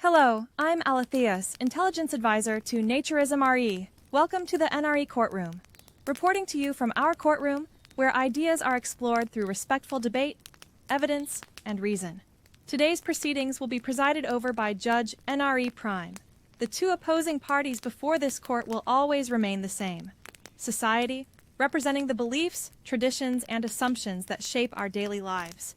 Hello, I'm Aletheus, Intelligence Advisor to Naturism RE. Welcome to the NRE courtroom. Reporting to you from our courtroom, where ideas are explored through respectful debate, evidence, and reason. Today's proceedings will be presided over by Judge NRE Prime. The two opposing parties before this court will always remain the same. Society, representing the beliefs, traditions, and assumptions that shape our daily lives.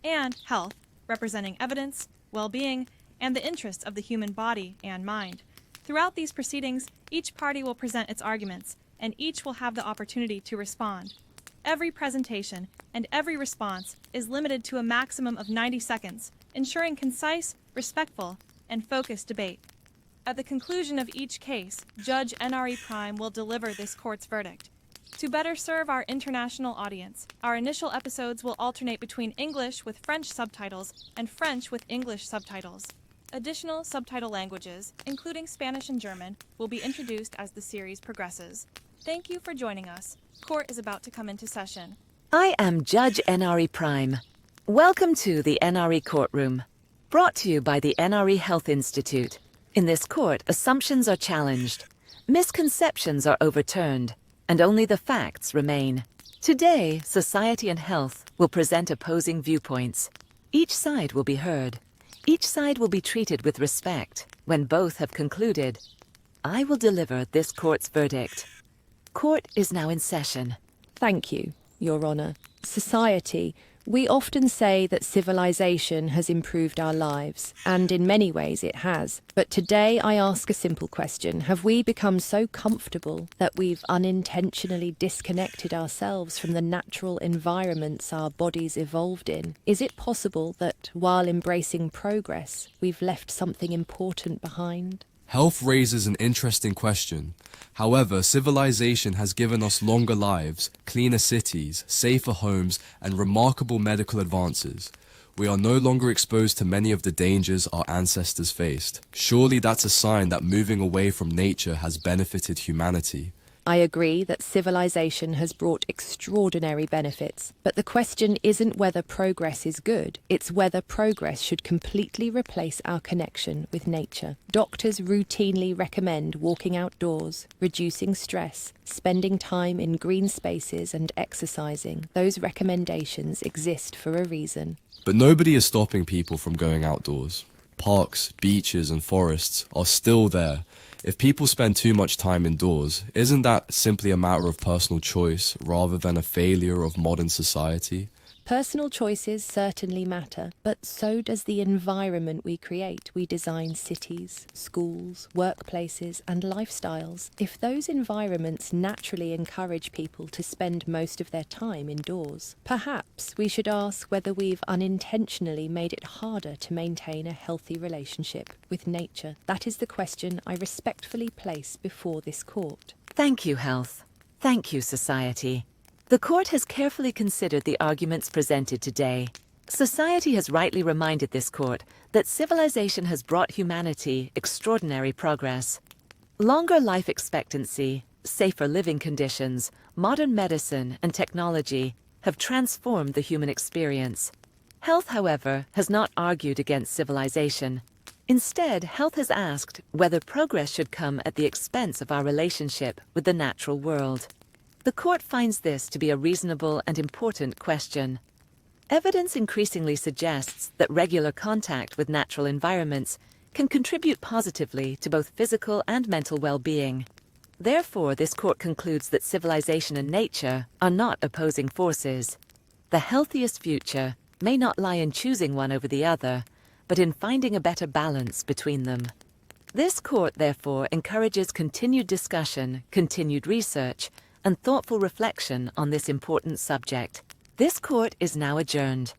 And health, representing evidence, well-being, and the interests of the human body and mind. Throughout these proceedings, each party will present its arguments, and each will have the opportunity to respond. Every presentation and every response is limited to a maximum of 90 seconds, ensuring concise, respectful, and focused debate. At the conclusion of each case, Judge NRE Prime will deliver this court's verdict. To better serve our international audience, our initial episodes will alternate between English with French subtitles and French with English subtitles. Additional subtitle languages, including Spanish and German, will be introduced as the series progresses. Thank you for joining us. Court is about to come into session. I am Judge NRE Prime. Welcome to the NRE courtroom, brought to you by the NRE Health Institute. In this court, assumptions are challenged, misconceptions are overturned, and only the facts remain. Today, society and health will present opposing viewpoints. Each side will be heard. Each side will be treated with respect. When both have concluded, I will deliver this court's verdict. Court is now in session. Thank you, Your Honour. Society, we often say that civilization has improved our lives, and in many ways it has. But today I ask a simple question. Have we become so comfortable that we've unintentionally disconnected ourselves from the natural environments our bodies evolved in? Is it possible that, while embracing progress, we've left something important behind? Health raises an interesting question. However, civilization has given us longer lives, cleaner cities, safer homes, and remarkable medical advances. We are no longer exposed to many of the dangers our ancestors faced. Surely that's a sign that moving away from nature has benefited humanity. I agree that civilization has brought extraordinary benefits, but the question isn't whether progress is good, it's whether progress should completely replace our connection with nature. Doctors routinely recommend walking outdoors, reducing stress, spending time in green spaces and exercising. Those recommendations exist for a reason. But nobody is stopping people from going outdoors. Parks, beaches, and forests are still there. If people spend too much time indoors, isn't that simply a matter of personal choice rather than a failure of modern society? Personal choices certainly matter, but so does the environment we create. We design cities, schools, workplaces, and lifestyles. If those environments naturally encourage people to spend most of their time indoors, perhaps we should ask whether we've unintentionally made it harder to maintain a healthy relationship with nature. That is the question I respectfully place before this court. Thank you, health. Thank you, society. The court has carefully considered the arguments presented today. Society has rightly reminded this court that civilization has brought humanity extraordinary progress. Longer life expectancy, safer living conditions, modern medicine, and technology have transformed the human experience. Health, however, has not argued against civilization. Instead, health has asked whether progress should come at the expense of our relationship with the natural world. The court finds this to be a reasonable and important question. Evidence increasingly suggests that regular contact with natural environments can contribute positively to both physical and mental well-being. Therefore, this court concludes that civilization and nature are not opposing forces. The healthiest future may not lie in choosing one over the other, but in finding a better balance between them. This court, therefore, encourages continued discussion, continued research, and thoughtful reflection on this important subject. This court is now adjourned.